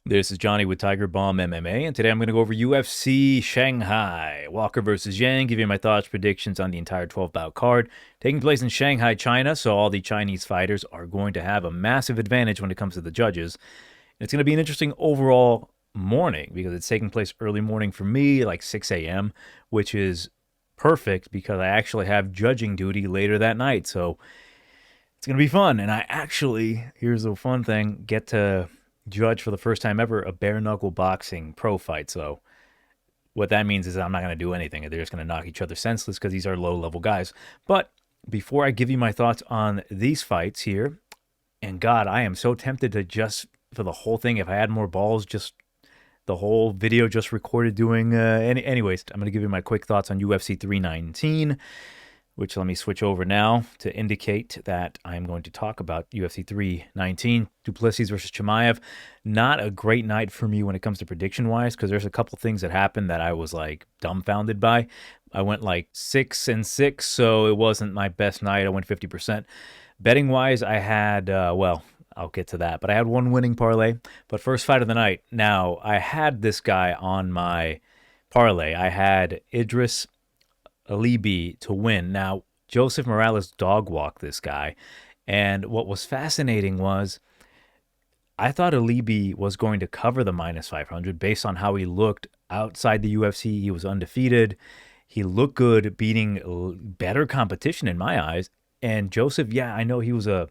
This is Johnny with Tigerbomb MMA, and today I'm going to go over UFC Shanghai. Walker versus Zhang, give you my thoughts, predictions on the entire 12-bout card. Taking place in Shanghai, China, so all the Chinese fighters are going to have a massive advantage when it comes to the judges. It's going to be an interesting overall morning because it's taking place early morning for me, like 6 a.m., which is perfect because I actually have judging duty later that night, so it's going to be fun. And I actually, here's the fun thing, get to judge for the first time ever a bare knuckle boxing pro fight. So what that means is I'm not going to do anything. They're just going to knock each other senseless because these are low level guys. But before I give you my thoughts on these fights here, and God, I am so tempted to just for the whole thing, if I had more balls, just the whole video just recorded doing anyways, I'm going to give you my quick thoughts on UFC 319, which let me switch over now to indicate that I'm going to talk about UFC 319, Du Plessis versus Chimaev. Not a great night for me when it comes to prediction-wise because there's a couple things that happened that I was like dumbfounded by. I went like 6-6, so it wasn't my best night. I went 50%. Betting-wise, I had, well, I'll get to that, but I had one winning parlay. But first fight of the night. Now, I had this guy on my parlay. I had Idris Alibi to win. Now, Joseph Morales dog walked this guy, and what was fascinating was I thought Alibi was going to cover the minus 500 based on how he looked outside the UFC. He was undefeated. He looked good, beating better competition in my eyes. And Joseph, yeah, I know he was a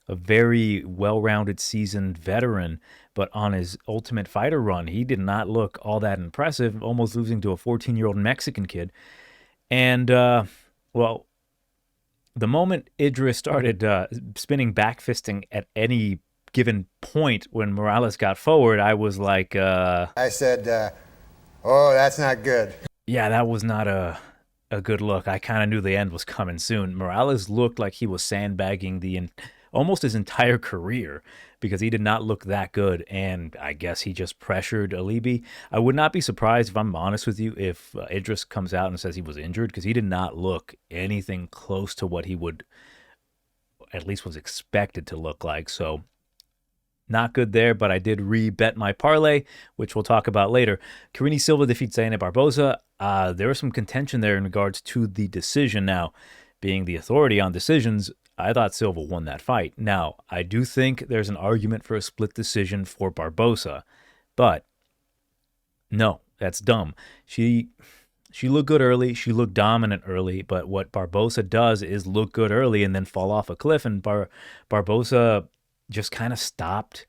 very well-rounded, seasoned veteran, but on his Ultimate Fighter run, he did not look all that impressive, almost losing to a 14-year-old Mexican kid. And, well, the moment Idris started spinning back fisting at any given point when Morales got forward, I was like... I said, oh, that's not good. Yeah, that was not a good look. I kind of knew the end was coming soon. Morales looked like he was sandbagging almost his entire career because he did not look that good, and I guess he just pressured Alibi. I would not be surprised, if I'm honest with you, if Idris comes out and says he was injured because he did not look anything close to what he would, at least was expected to look like. So not good there, but I did re-bet my parlay, which we'll talk about later. Karine Silva defeats Zaina Barboza. There was some contention there in regards to the decision. Now, being the authority on decisions, I thought Silva won that fight. Now, I do think there's an argument for a split decision for Barboza, but no, that's dumb. She looked good early. She looked dominant early, but what Barboza does is look good early and then fall off a cliff, and Barboza just kind of stopped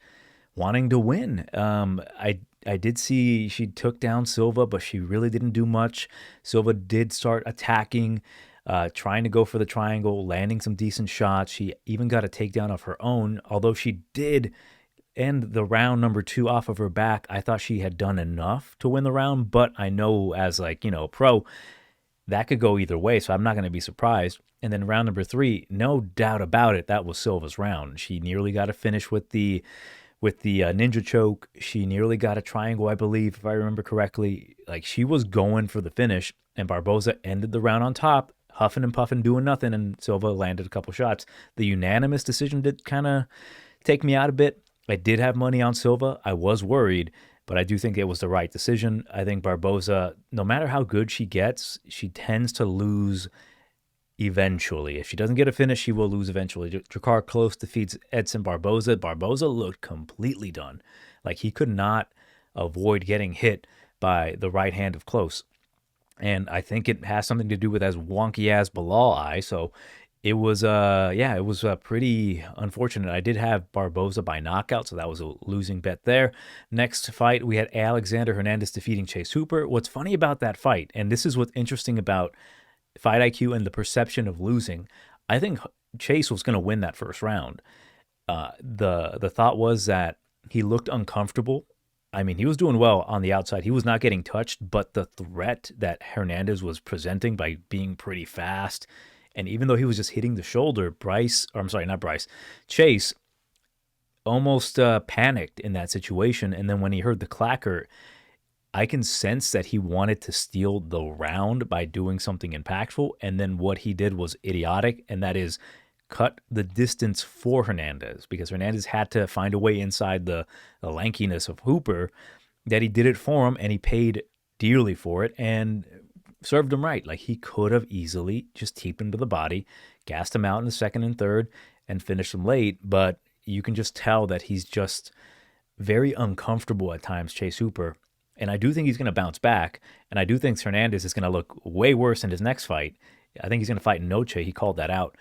wanting to win. I did see she took down Silva, but she really didn't do much. Silva did start attacking, trying to go for the triangle, landing some decent shots. She even got a takedown of her own, although she did end the round number 2 off of her back. I thought she had done enough to win the round, but I know as a pro, that could go either way, so I'm not going to be surprised. And then round number 3, no doubt about it, that was Silva's round. She nearly got a finish with the ninja choke. She nearly got a triangle, I believe, if I remember correctly. Like, she was going for the finish, and Barboza ended the round on top, huffing and puffing, doing nothing, and Silva landed a couple shots. The unanimous decision did kind of take me out a bit. I did have money on Silva. I was worried, but I do think it was the right decision. I think Barboza, no matter how good she gets, she tends to lose eventually. If she doesn't get a finish, she will lose eventually. Drakkar Klose defeats Edson Barboza. Barboza looked completely done. Like, he could not avoid getting hit by the right hand of Klose. And I think it has something to do with as wonky as Bilal eye. So it was, it was pretty unfortunate. I did have Barboza by knockout, so that was a losing bet there. Next fight, we had Alexander Hernandez defeating Chase Hooper. What's funny about that fight, and this is what's interesting about fight IQ and the perception of losing, I think Chase was going to win that first round. The thought was that he looked uncomfortable. I mean, he was doing well on the outside. He was not getting touched, but the threat that Hernandez was presenting by being pretty fast, and even though he was just hitting the shoulder, Chase almost panicked in that situation. And then when he heard the clacker, I can sense that he wanted to steal the round by doing something impactful. And then what he did was idiotic, and that is cut the distance for Hernandez because Hernandez had to find a way inside the lankiness of Hooper, that he did it for him, and he paid dearly for it and served him right. Like, he could have easily just teeped him to the body, gassed him out in the second and third, and finished him late, but you can just tell that he's just very uncomfortable at times, Chase Hooper. And I do think he's going to bounce back, and I do think Hernandez is going to look way worse in his next fight. I think he's going to fight Noche. He called that out.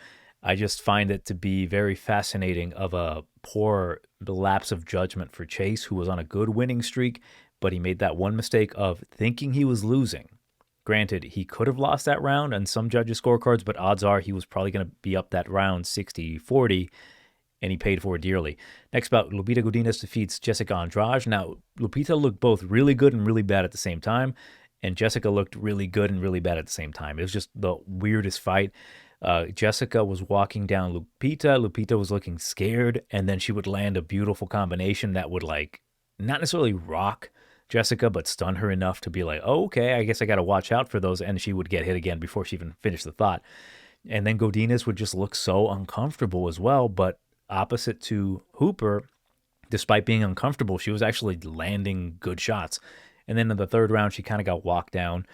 I just find it to be very fascinating of a poor lapse of judgment for Chase, who was on a good winning streak, but he made that one mistake of thinking he was losing. Granted, he could have lost that round on some judges' scorecards, but odds are he was probably going to be up that round 60-40, and he paid for it dearly. Next bout, Lupita Godinez defeats Jessica Andrade. Now, Lupita looked both really good and really bad at the same time, and Jessica looked really good and really bad at the same time. It was just the weirdest fight. Jessica was walking down Lupita. Lupita was looking scared, and then she would land a beautiful combination that would, like, not necessarily rock Jessica, but stun her enough to be like, oh, okay, I guess I got to watch out for those, and she would get hit again before she even finished the thought. And then Godinez would just look so uncomfortable as well, but opposite to Hooper, despite being uncomfortable, she was actually landing good shots. And then in the third round, she kind of got walked down.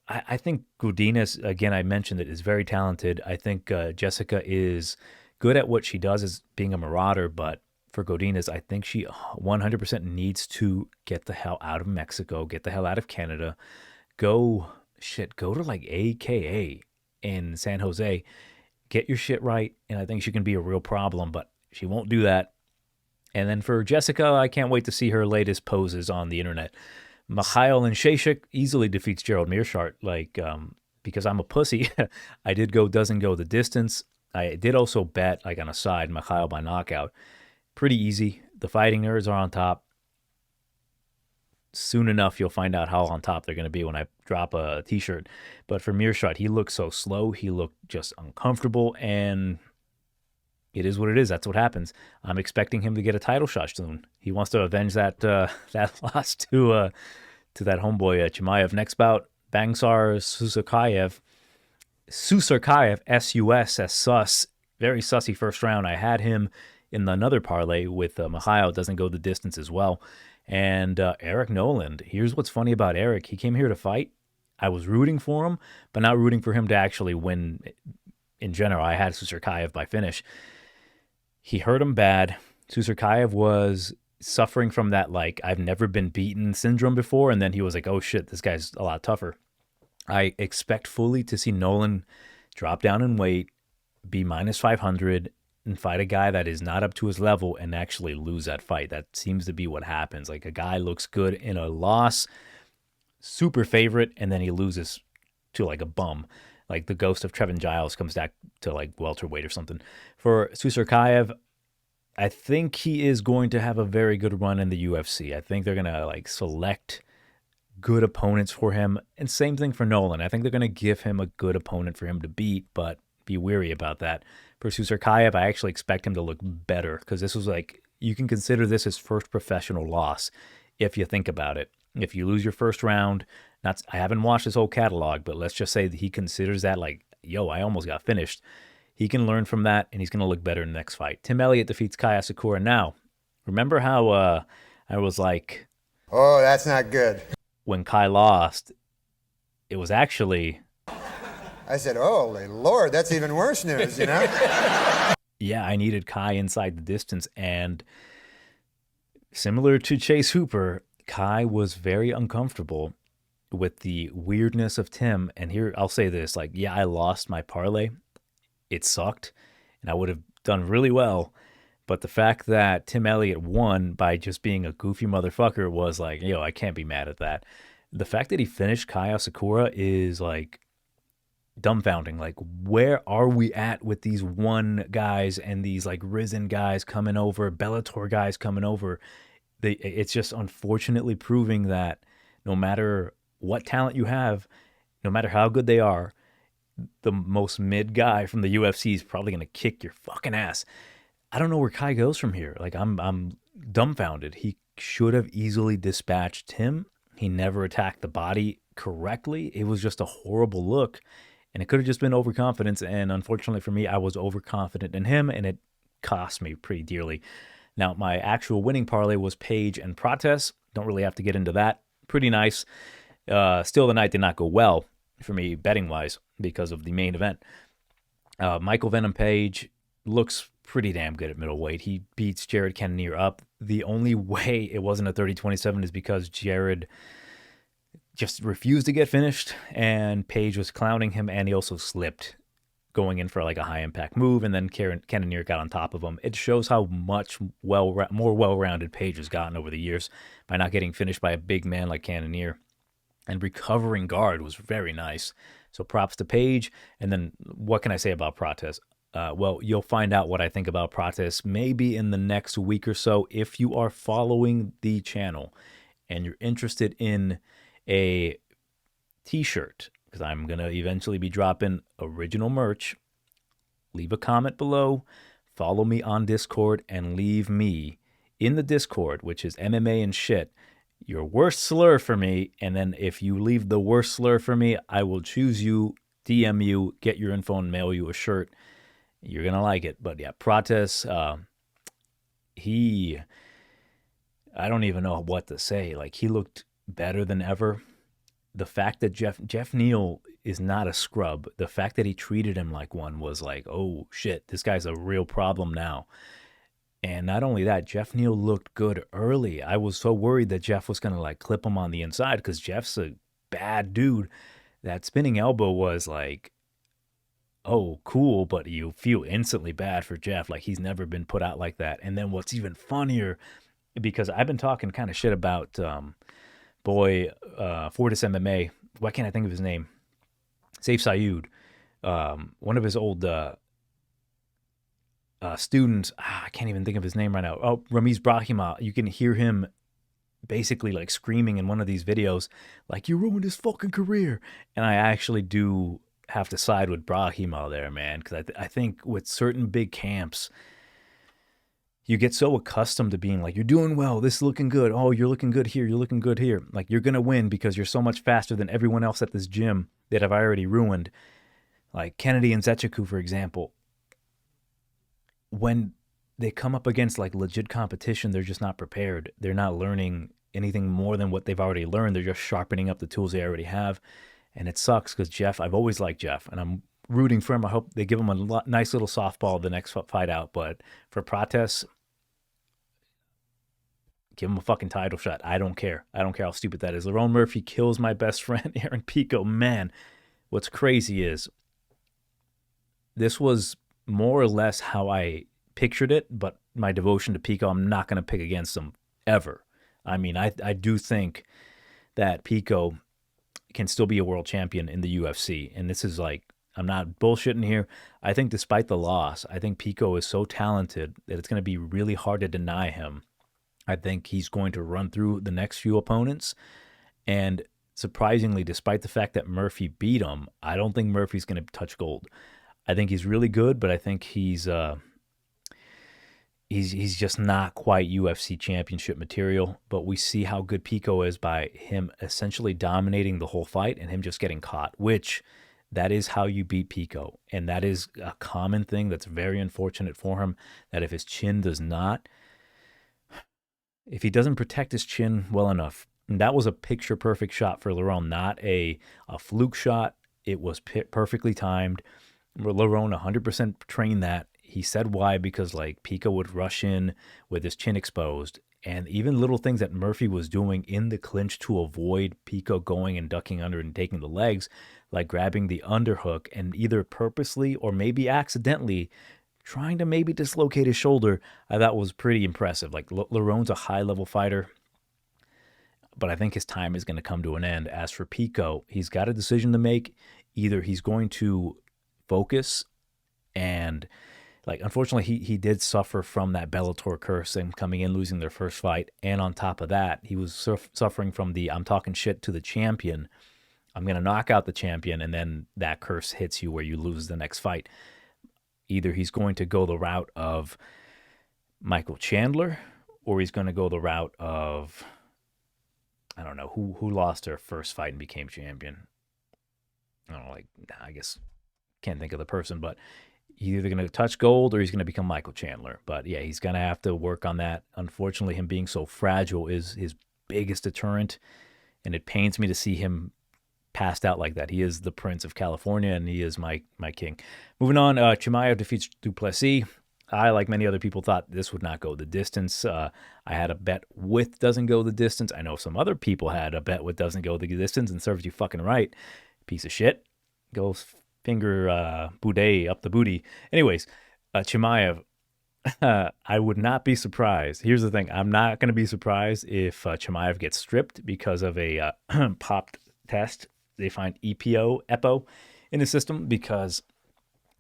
I think Godinez, again, I mentioned it, is very talented. I think Jessica is good at what she does as being a marauder, but for Godinez, I think she 100% needs to get the hell out of Mexico, get the hell out of Canada, go to like AKA in San Jose, get your shit right, and I think she can be a real problem, but she won't do that. And then for Jessica, I can't wait to see her latest poses on the internet. Mikhail and Shashik easily defeats Gerald Meerschaert, because I'm a pussy. I did go doesn't go the distance. I did also bet, like on a side, Mikhail by knockout. Pretty easy. The Fighting Nerds are on top. Soon enough, you'll find out how on top they're going to be when I drop a t-shirt. But for Meerschaert, he looked so slow. He looked just uncomfortable, and it is what it is. That's what happens. I'm expecting him to get a title shot soon. He wants to avenge that loss to that homeboy Chimaev. Next bout, Bangsar Susarkayev. Susarkayev, S-U-S, as sus. Very sussy first round. I had him in another parlay with Mikhail. Doesn't go the distance as well. And Eric Noland. Here's what's funny about Eric. He came here to fight. I was rooting for him, but not rooting for him to actually win in general. I had Susarkayev by finish. He hurt him bad. Susarkayev was suffering from that, like, I've never been beaten syndrome before, and then he was like, oh shit, this guy's a lot tougher. I expect fully to see Nolan drop down in weight, be minus 500, and fight a guy that is not up to his level and actually lose that fight. That seems to be what happens. Like, a guy looks good in a loss, super favorite, and then he loses to like a bum. Like the ghost of Trevin Giles comes back to like welterweight or something. For Susarkayev, I think he is going to have a very good run in the UFC. I think they're going to like select good opponents for him. And same thing for Nolan. I think they're going to give him a good opponent for him to beat, but be wary about that. For Susarkayev, I actually expect him to look better because this was like, you can consider this his first professional loss if you think about it. If you lose your first round, I haven't watched his whole catalog, but let's just say that he considers that like, yo, I almost got finished. He can learn from that, and he's going to look better in the next fight. Tim Elliott defeats Kai Asakura. Now, remember how I was like, oh, that's not good. When Kai lost, it was actually... I said, holy Lord, that's even worse news, you know? Yeah, I needed Kai inside the distance, and similar to Chase Hooper, Kai was very uncomfortable with the weirdness of Tim. And here, I'll say this, like, yeah, I lost my parlay. It sucked, and I would have done really well. But the fact that Tim Elliott won by just being a goofy motherfucker was like, yo, I can't be mad at that. The fact that he finished Kai Asakura is like dumbfounding. Like, where are we at with these one guys and these like risen guys coming over, Bellator guys coming over? It's just unfortunately proving that no matter what talent you have, no matter how good they are, the most mid guy from the UFC is probably going to kick your fucking ass. I don't know where Kai goes from here. Like, I'm dumbfounded. He should have easily dispatched him. He never attacked the body correctly. It was just a horrible look. And it could have just been overconfidence. And unfortunately for me, I was overconfident in him, and it cost me pretty dearly. Now, my actual winning parlay was Page and Protes. Don't really have to get into that. Pretty nice. Still, the night did not go well for me betting wise because of the main event. Michael Venom Page looks pretty damn good at middleweight. He beats Jared Cannonier up. The only way it wasn't a 30-27 is because Jared just refused to get finished, and Page was clowning him, and he also slipped going in for like a high impact move, and then Cannonier got on top of him. It shows how much more well-rounded Page has gotten over the years by not getting finished by a big man like Cannonier. And recovering guard was very nice. So props to Page. And then what can I say about Protes? Well, you'll find out what I think about Protes maybe in the next week or so if you are following the channel and you're interested in a t-shirt, because I'm going to eventually be dropping original merch. Leave a comment below, follow me on Discord, and leave me in the Discord, which is MMA and shit, your worst slur for me. And then if you leave the worst slur for me, I will choose you, DM you, get your info, and mail you a shirt. You're going to like it. But yeah, Protes, I don't even know what to say. Like, he looked better than ever. The fact that Jeff Neal is not a scrub, the fact that he treated him like one was like, oh shit, this guy's a real problem now. And not only that, Jeff Neal looked good early. I was so worried that Jeff was going to like clip him on the inside because Jeff's a bad dude. That spinning elbow was like, oh, cool, but you feel instantly bad for Jeff. Like, he's never been put out like that. And then what's even funnier, because I've been talking kind of shit about Fortis MMA. Why can't I think of his name? Saif Sayoud. One of his old students. I can't even think of his name right now. Oh, Ramiz Brahima. You can hear him basically like screaming in one of these videos, like, you ruined his fucking career. And I actually do have to side with Brahima there, man, because I think with certain big camps, you get so accustomed to being like, you're doing well, this is looking good, oh, you're looking good here, you're looking good here. Like, you're going to win because you're so much faster than everyone else at this gym that I've already ruined. Like Kennedy and Zechiku, for example. When they come up against like legit competition, they're just not prepared. They're not learning anything more than what they've already learned. They're just sharpening up the tools they already have. And it sucks because Jeff, I've always liked Jeff, and I'm rooting for him. I hope they give him a nice little softball the next fight out. But for Protes, give him a fucking title shot. I don't care. I don't care how stupid that is. Lerone Murphy kills my best friend, Aaron Pico. Man, what's crazy is this was more or less how I pictured it, but my devotion to Pico, I'm not going to pick against him ever. I mean, I do think that Pico can still be a world champion in the UFC. And this is like, I'm not bullshitting here. I think despite the loss, I think Pico is so talented that it's going to be really hard to deny him. I think he's going to run through the next few opponents. And surprisingly, despite the fact that Murphy beat him, I don't think Murphy's going to touch gold. I think he's really good, but I think he's just not quite UFC championship material. But we see how good Pico is by him essentially dominating the whole fight and him just getting caught, which that is how you beat Pico. And that is a common thing that's very unfortunate for him, that if his chin does not, if he doesn't protect his chin well enough, and that was a picture-perfect shot for Lerone, not a fluke shot. It was perfectly timed. Lerone 100% trained that. He said why, because like Pico would rush in with his chin exposed, and even little things that Murphy was doing in the clinch to avoid Pico going and ducking under and taking the legs, like grabbing the underhook and either purposely or maybe accidentally trying to maybe dislocate his shoulder, I thought was pretty impressive. Like Lerone's a high-level fighter, but I think his time is going to come to an end. As for Pico, he's got a decision to make. Either he's going to focus and, like, unfortunately, he did suffer from that Bellator curse and coming in, losing their first fight. And on top of that, he was suffering from the I'm talking shit to the champion. I'm going to knock out the champion, and then that curse hits you where you lose the next fight. Either he's going to go the route of Michael Chandler, or he's going to go the route of, I don't know, who lost their first fight and became champion. I don't know, like, I guess can't think of the person, but he's either going to touch gold or he's going to become Michael Chandler. But yeah, he's going to have to work on that. Unfortunately, him being so fragile is his biggest deterrent, and it pains me to see him passed out like that. He is the Prince of California, and he is my king. Moving on, Chimaev defeats Duplessis. I, like many other people, thought this would not go the distance. I had a bet with doesn't go the distance. I know some other people had a bet with doesn't go the distance, and serves you fucking right. Piece of shit. Goes finger Boudet up the booty. Anyways, Chimaev, I would not be surprised. Here's the thing. I'm not going to be surprised if Chimaev gets stripped because of a popped test. They find EPO in the system because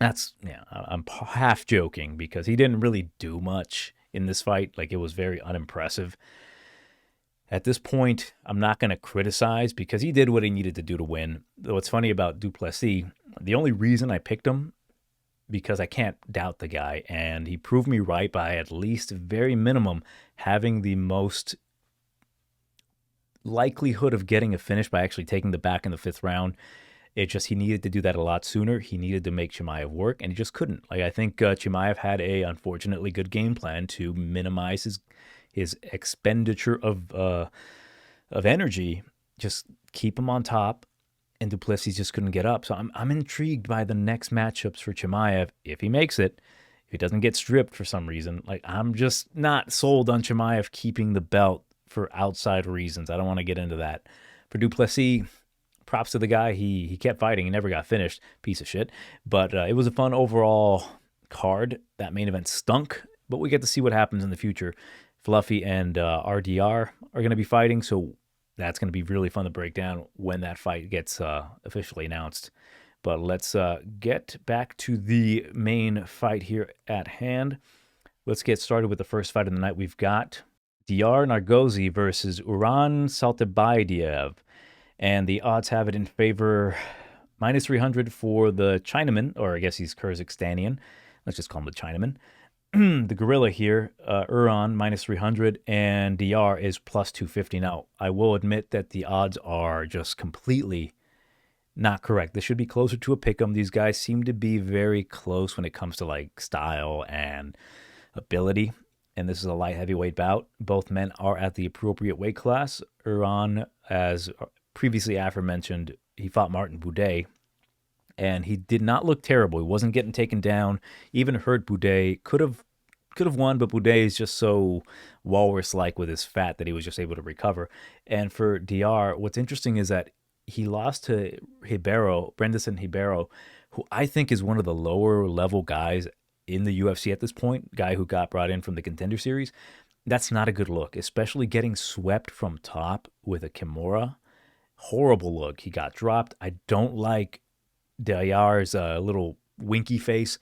I'm half joking because he didn't really do much in this fight. Like, it was very unimpressive. At this point, I'm not going to criticize because he did what he needed to do to win. Though what's funny about Duplessis, the only reason I picked him, because I can't doubt the guy, and he proved me right by at least very minimum having the most likelihood of getting a finish by actually taking the back in the 5th round. It just, he needed to do that a lot sooner. He needed to make Chimaev work, and he just couldn't. Like, I think Chimaev had a unfortunately good game plan to minimize his expenditure of energy, just keep him on top, and Duplessis just couldn't get up. So I'm intrigued by the next matchups for Chimaev if he makes it. If he doesn't get stripped for some reason, like, I'm just not sold on Chimaev keeping the belt for outside reasons. I don't want to get into that. For Duplessis, props to the guy. He kept fighting. He never got finished. Piece of shit. But it was a fun overall card. That main event stunk, but we get to see what happens in the future. Fluffy and RDR are going to be fighting, so that's going to be really fun to break down when that fight gets officially announced. But let's get back to the main fight here at hand. Let's get started with the first fight of the night. We've got Diyar Nargozi versus Uran Saltabayev. And the odds have it in favor minus 300 for the Chinaman, or I guess he's Kyrgyzstanian. Let's just call him the Chinaman. The gorilla here, Uran, minus 300, and Diyar is plus 250. Now, I will admit that the odds are just completely not correct. This should be closer to a pick'em. These guys seem to be very close when it comes to, like, style and ability. And this is a light heavyweight bout. Both men are at the appropriate weight class. Uran, as previously aforementioned, he fought Martin Boudet, and he did not look terrible. He wasn't getting taken down. Even hurt Boudet. Could have won, but Boudet is just so walrus-like with his fat that he was just able to recover. And for Diyar, what's interesting is that he lost to Brendan Ribeiro, who I think is one of the lower-level guys in the UFC at this point, guy who got brought in from the Contender Series. That's not a good look, especially getting swept from top with a Kimura. Horrible look. He got dropped. I don't like Diyar's little winky face.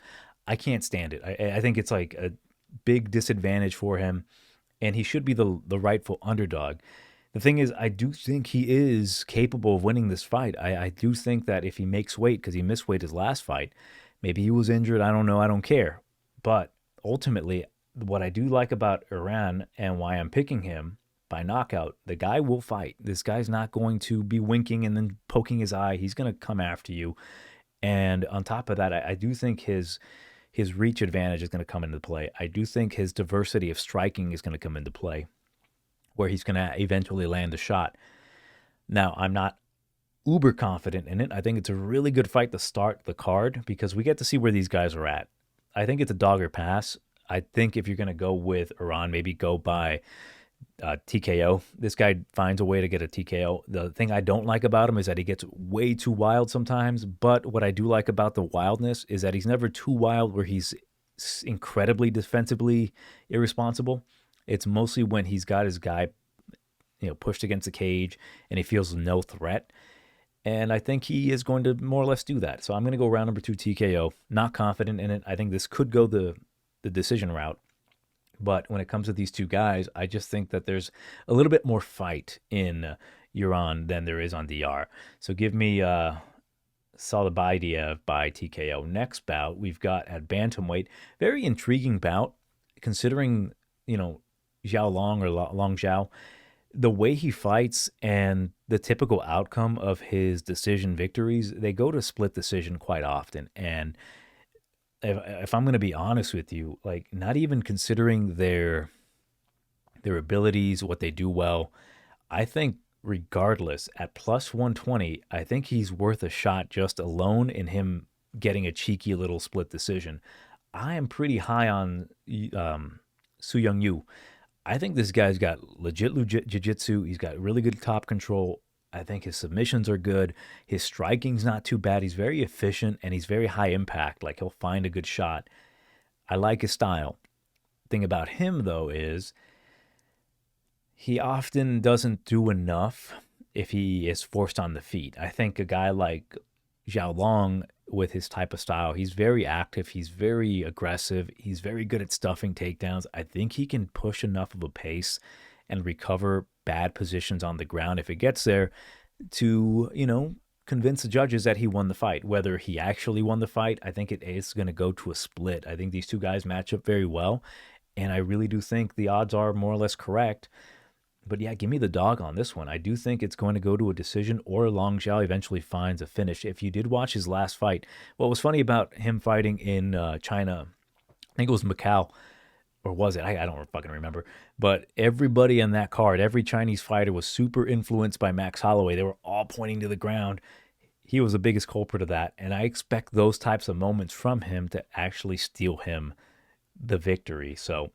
I can't stand it. I think it's like a big disadvantage for him, and he should be the rightful underdog. The thing is, I do think he is capable of winning this fight. I do think that if he makes weight, because he missed weight his last fight, maybe he was injured, I don't know, I don't care. But ultimately, what I do like about Uran and why I'm picking him by knockout, the guy will fight. This guy's not going to be winking and then poking his eye. He's going to come after you. And on top of that, I do think his reach advantage is going to come into play. I do think his diversity of striking is going to come into play, where he's going to eventually land a shot. Now, I'm not uber confident in it. I think it's a really good fight to start the card because we get to see where these guys are at. I think it's a dog or pass. I think if you're going to go with Uran, maybe go by TKO. This guy finds a way to get a TKO. The thing I don't like about him is that he gets way too wild sometimes, but what I do like about the wildness is that he's never too wild where he's incredibly defensively irresponsible. It's mostly when he's got his guy, pushed against the cage and he feels no threat. And I think he is going to more or less do that. So I'm going to go round number 2 TKO. Not confident in it. I think this could go the decision route. But when it comes to these two guys, I just think that there's a little bit more fight in Uran than there is on Diyar. So give me Saltabayev by TKO. Next bout we've got at bantamweight. Very intriguing bout, considering, Zhao Long or Long Zhao, the way he fights and the typical outcome of his decision victories, they go to split decision quite often. And if I'm going to be honest with you, like not even considering their abilities, what they do well, I think regardless at plus 120, I think he's worth a shot just alone in him getting a cheeky little split decision. I am pretty high on Su Young Yu. I think this guy's got legit jiu-jitsu. He's got really good top control. I think his submissions are good. His striking's not too bad. He's very efficient and he's very high impact. Like he'll find a good shot. I like his style. Thing about him though is he often doesn't do enough if he is forced on the feet. I think a guy like Zhao Long with his type of style, he's very active, he's very aggressive, he's very good at stuffing takedowns. I think he can push enough of a pace and recover bad positions on the ground if it gets there to, convince the judges that he won the fight. Whether he actually won the fight, I think it is going to go to a split. I think these two guys match up very well, and I really do think the odds are more or less correct. But yeah, give me the dog on this one. I do think it's going to go to a decision or Long Zhao eventually finds a finish. If you did watch his last fight, what was funny about him fighting in China, I think it was Macau, or was it? I don't fucking remember. But everybody in that card, every Chinese fighter was super influenced by Max Holloway. They were all pointing to the ground. He was the biggest culprit of that. And I expect those types of moments from him to actually steal him the victory. So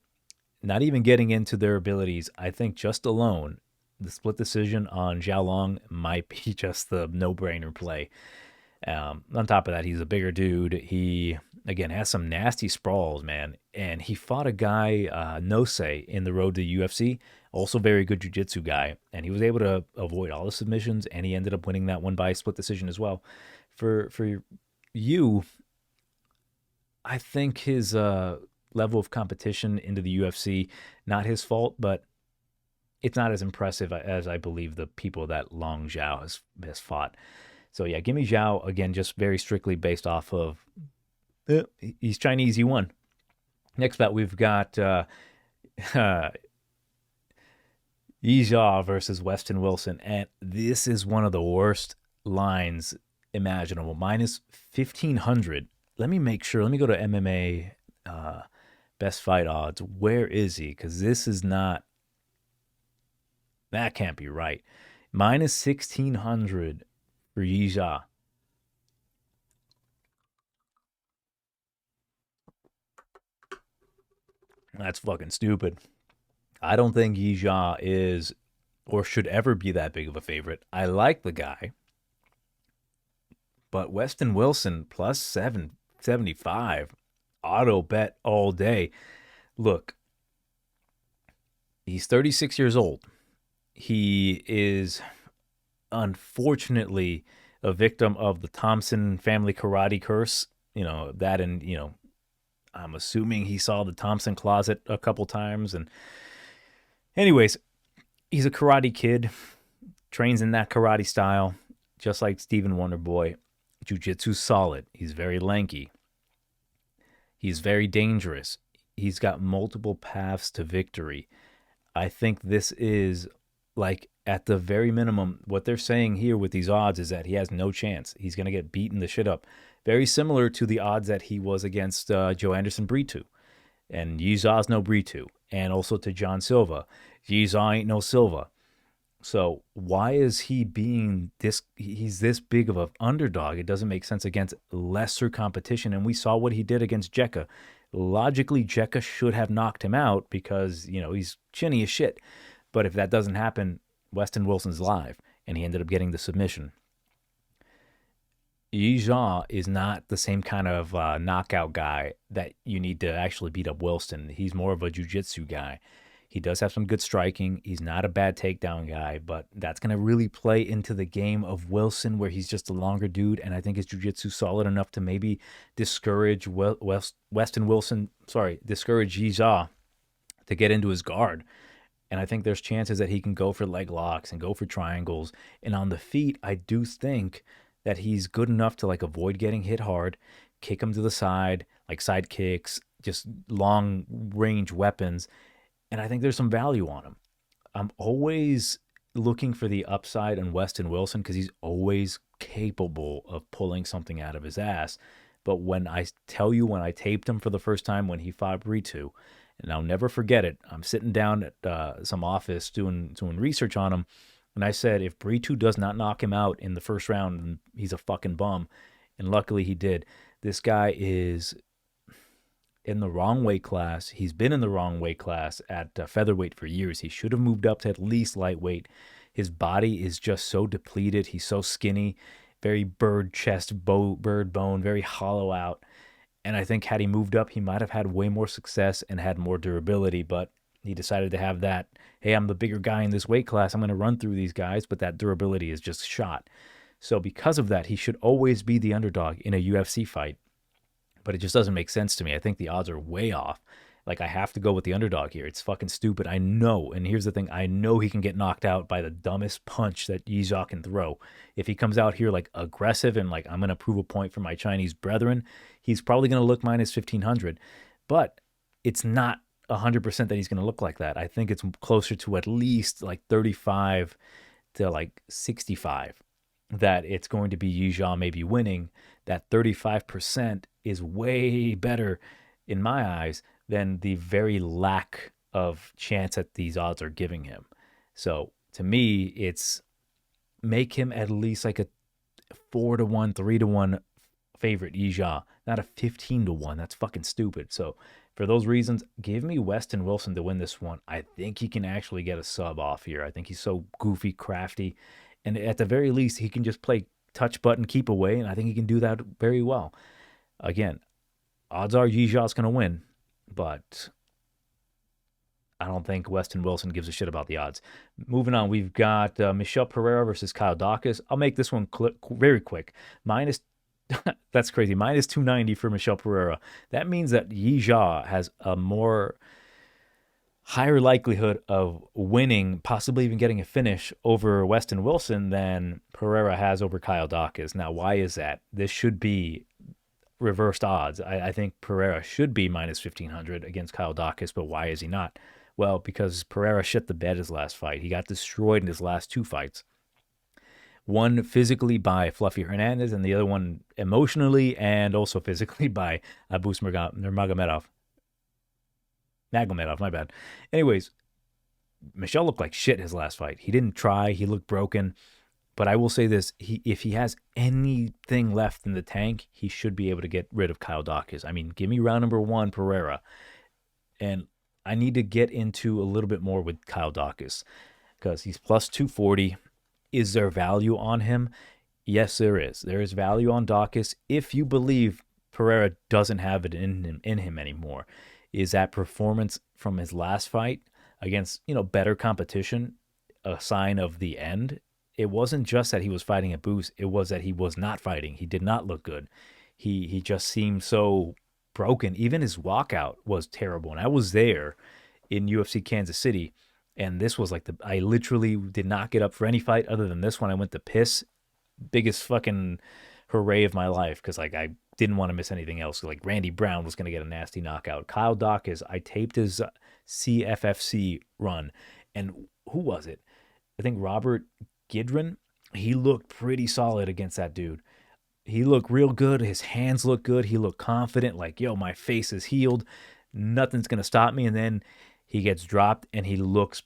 not even getting into their abilities, I think just alone, the split decision on Zhao Long might be just the no-brainer play. On top of that, he's a bigger dude. He, again, has some nasty sprawls, man. And he fought a guy, Nose, in the road to UFC, also very good jiu-jitsu guy. And he was able to avoid all the submissions, and he ended up winning that one by split decision as well. For you, I think his level of competition into the UFC, not his fault, but it's not as impressive as I believe the people that Long Zhao has fought. So yeah, give me Zhao again, just very strictly based off of he's Chinese, he won. Next bout, we've got Yizha versus Weston Wilson, and this is one of the worst lines imaginable. Minus 1,500. Let me make sure. Let me go to MMA best fight odds. Where is he? Because this is not. That can't be right. Minus 1,600 for Yizha. That's fucking stupid. I don't think Yizha is or should ever be that big of a favorite. I like the guy. But Weston Wilson plus 775. Auto bet all day. Look, he's 36 years old. He is unfortunately a victim of the Thompson family karate curse. That, and, I'm assuming he saw the Thompson closet a couple times. And anyways, he's a karate kid, trains in that karate style, just like Stephen Wonderboy. Jiu-jitsu's solid. He's very lanky. He's very dangerous. He's got multiple paths to victory. I think this is, like, at the very minimum, what they're saying here with these odds is that he has no chance. He's going to get beaten the shit up. Very similar to the odds that he was against Joe Anderson Brito. And Yizha's no Brito. And also to John Silva. Yizha ain't no Silva. So why is he being this? He's this big of an underdog. It doesn't make sense against lesser competition. And we saw what he did against Jekka. Logically, Jekka should have knocked him out because, he's chinny as shit. But if that doesn't happen, Weston Wilson's live. And he ended up getting the submission. Yizha is not the same kind of knockout guy that you need to actually beat up Wilson. He's more of a jiu-jitsu guy. He does have some good striking. He's not a bad takedown guy, but that's going to really play into the game of Wilson where he's just a longer dude, and I think his jiu-jitsu solid enough to maybe discourage discourage Yizha to get into his guard. And I think there's chances that he can go for leg locks and go for triangles. And on the feet, I do think that he's good enough to avoid getting hit hard, kick him to the side, like side kicks, just long range weapons. And I think there's some value on him. I'm always looking for the upside in Weston Wilson because he's always capable of pulling something out of his ass. But when I tell you, when I taped him for the first time when he fought Brito, and I'll never forget it, I'm sitting down at some office doing research on him, and I said, if Brito does not knock him out in the first round, he's a fucking bum. And luckily he did. This guy is in the wrong weight class. He's been in the wrong weight class at featherweight for years. He should have moved up to at least lightweight. His body is just so depleted. He's so skinny, very bird chest, bird bone, very hollow out. And I think had he moved up, he might have had way more success and had more durability. But he decided to have that, hey, I'm the bigger guy in this weight class. I'm going to run through these guys, but that durability is just shot. So because of that, he should always be the underdog in a UFC fight. But it just doesn't make sense to me. I think the odds are way off. Like, I have to go with the underdog here. It's fucking stupid. I know. And here's the thing. I know he can get knocked out by the dumbest punch that Yizha can throw. If he comes out here, like, aggressive and, like, I'm going to prove a point for my Chinese brethren, he's probably going to look minus 1,500. But it's not 100% that he's going to look like that. I think it's closer to at least, like, 35 to, like, 65 that it's going to be Yizha maybe winning. That 35% is way better in my eyes than the very lack of chance that these odds are giving him. So to me, it's make him at least like a 4-1, 3-1 favorite, Yizha, not a 15-1. That's fucking stupid. So for those reasons, give me Weston Wilson to win this one. I think he can actually get a sub off here. I think he's so goofy, crafty, and at the very least, he can just play touch button, keep away, and I think he can do that very well. Again, odds are Yizha's going to win, but I don't think Weston Wilson gives a shit about the odds. Moving on, we've got Michel Pereira versus Kyle Daukaus. I'll make this one very quick. That's crazy. Minus 290 for Michel Pereira. That means that Yizha has a higher likelihood of winning, possibly even getting a finish over Weston Wilson than Pereira has over Kyle Daukaus. Now, why is that? This should be reversed odds. I think Pereira should be minus 1,500 against Kyle Daukaus, but why is he not? Well, because Pereira shit the bed his last fight. He got destroyed in his last two fights. One physically by Fluffy Hernandez, and the other one emotionally and also physically by Abus Nurmagomedov. Magomedov, my bad. Anyways, Michel looked like shit his last fight. He didn't try. He looked broken. But I will say this, if he has anything left in the tank, he should be able to get rid of Kyle Daukaus. I mean, give me round number 1, Pereira. And I need to get into a little bit more with Kyle Daukaus because he's plus 240. Is there value on him? Yes, there is. There is value on Daukaus if you believe Pereira doesn't have it in him anymore. Is that performance from his last fight against, better competition a sign of the end? It wasn't just that he was fighting a boost. It was that he was not fighting. He did not look good. He just seemed so broken. Even his walkout was terrible. And I was there in UFC Kansas City, and this was like I literally did not get up for any fight other than this one. I went to piss. Biggest fucking hooray of my life because I didn't want to miss anything else. Like Randy Brown was going to get a nasty knockout. Kyle Daukaus, I taped his CFFC run. And who was it? I think Robert Gidron. He looked pretty solid against that dude. He looked real good. His hands looked good. He looked confident. Like, yo, my face is healed. Nothing's going to stop me. And then he gets dropped and he looks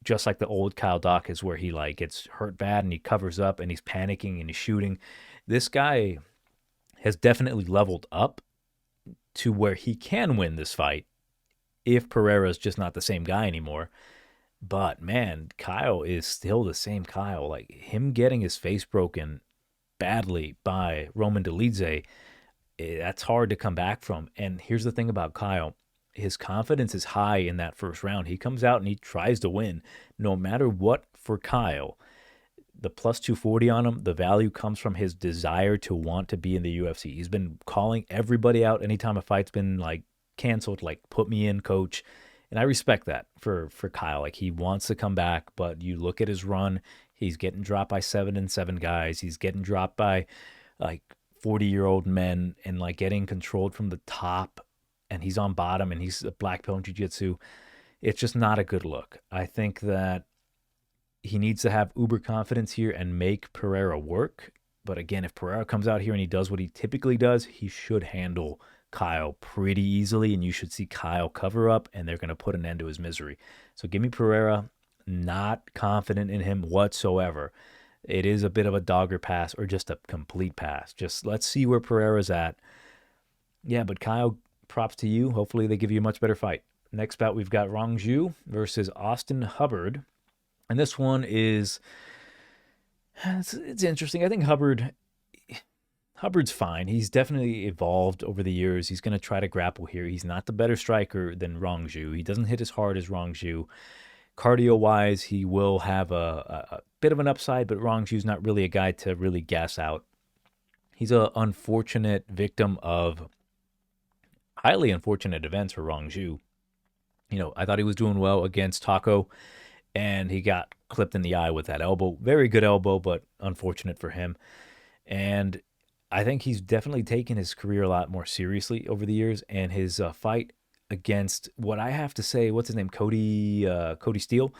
just like the old Kyle Daukaus where he gets hurt bad and he covers up and he's panicking and he's shooting. This guy has definitely leveled up to where he can win this fight if Pereira's just not the same guy anymore. But, man, Kyle is still the same Kyle. Like, him getting his face broken badly by Roman Dolidze, that's hard to come back from. And here's the thing about Kyle. His confidence is high in that first round. He comes out and he tries to win. No matter what for Kyle, the plus 240 on him, the value comes from his desire to want to be in the UFC. He's been calling everybody out anytime a fight's been, canceled, put me in, coach. And I respect that for Kyle. He wants to come back, but you look at his run, he's getting dropped by 7-7 guys. He's getting dropped by 40-year-old men and getting controlled from the top, and he's on bottom and he's a black belt in jiu-jitsu. It's just not a good look. I think that He needs to have uber confidence here and make Pereira work. But again, if Pereira comes out here and he does what he typically does, he should handle Kyle pretty easily, and you should see Kyle cover up, and they're going to put an end to his misery. So give me Pereira. Not confident in him whatsoever. It is a bit of a dogger pass or just a complete pass. Just let's see where Pereira's at. Yeah, but Kyle, props to you. Hopefully they give you a much better fight. Next bout, we've got Rongzhu versus Austin Hubbard. And this one is, it's interesting. I think Hubbard's fine. He's definitely evolved over the years. He's going to try to grapple here. He's not the better striker than Rongzhu. He doesn't hit as hard as Rongzhu. Cardio-wise, he will have a bit of an upside, but Rongzhu's not really a guy to really gas out. He's an unfortunate victim of highly unfortunate events for Rongzhu. I thought he was doing well against Taco, and he got clipped in the eye with that elbow. Very good elbow, but unfortunate for him. And I think he's definitely taken his career a lot more seriously over the years, and his fight against what I have to say, what's his name, Cody Steele.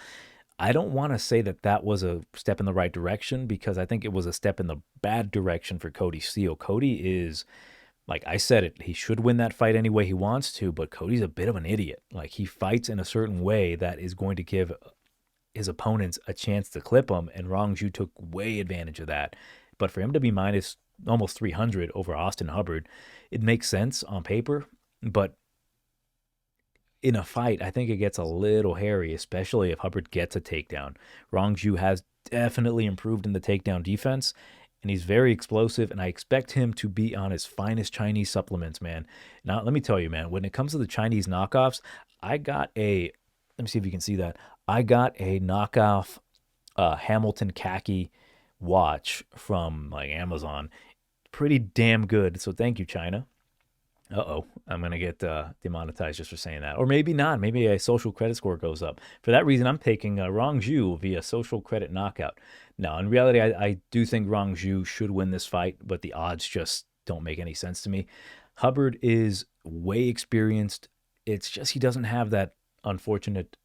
I don't want to say that was a step in the right direction, because I think it was a step in the bad direction for Cody Steele. Cody is, like I said it, he should win that fight any way he wants to, but Cody's a bit of an idiot. Like, he fights in a certain way that is going to give his opponents a chance to clip him, and Rongzhu took way advantage of that. But for him to be minus almost 300 over Austin Hubbard, it makes sense on paper, but in a fight, I think it gets a little hairy, especially if Hubbard gets a takedown. Rongzhu has definitely improved in the takedown defense, and he's very explosive, and I expect him to be on his finest Chinese supplements, man. Now, let me tell you, man, when it comes to the Chinese knockoffs, let me see if you can see that. I got a knockoff Hamilton khaki watch from like Amazon. Pretty damn good, so thank you, China. I'm going to get demonetized just for saying that. Or maybe not. Maybe a social credit score goes up. For that reason, I'm taking Rongzhu via social credit knockout. Now, in reality, I do think Rongzhu should win this fight, but the odds just don't make any sense to me. Hubbard is way experienced. It's just he doesn't have that unfortunate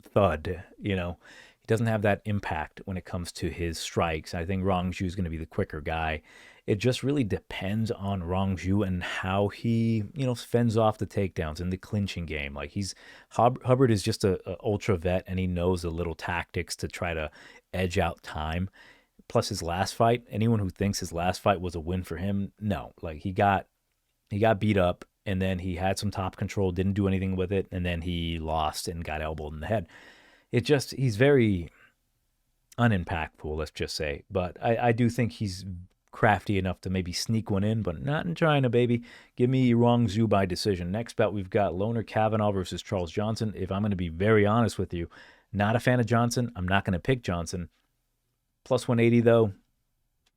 thud, He doesn't have that impact when it comes to his strikes. I think Rongzhu is going to be the quicker guy. It just really depends on Rongzhu and how he, fends off the takedowns in the clinching game. Like, Hubbard is just a ultra vet, and he knows the little tactics to try to edge out time. Plus his last fight, anyone who thinks his last fight was a win for him, no. Like, he got beat up, and then he had some top control, didn't do anything with it, and then he lost and got elbowed in the head. He's very unimpactful, let's just say. But I do think he's crafty enough to maybe sneak one in, but not in China, baby. Give me Rongzhu by decision. Next bout, we've got Loner Kavanagh versus Charles Johnson. If I'm going to be very honest with you, not a fan of Johnson. I'm not going to pick Johnson. Plus 180, though,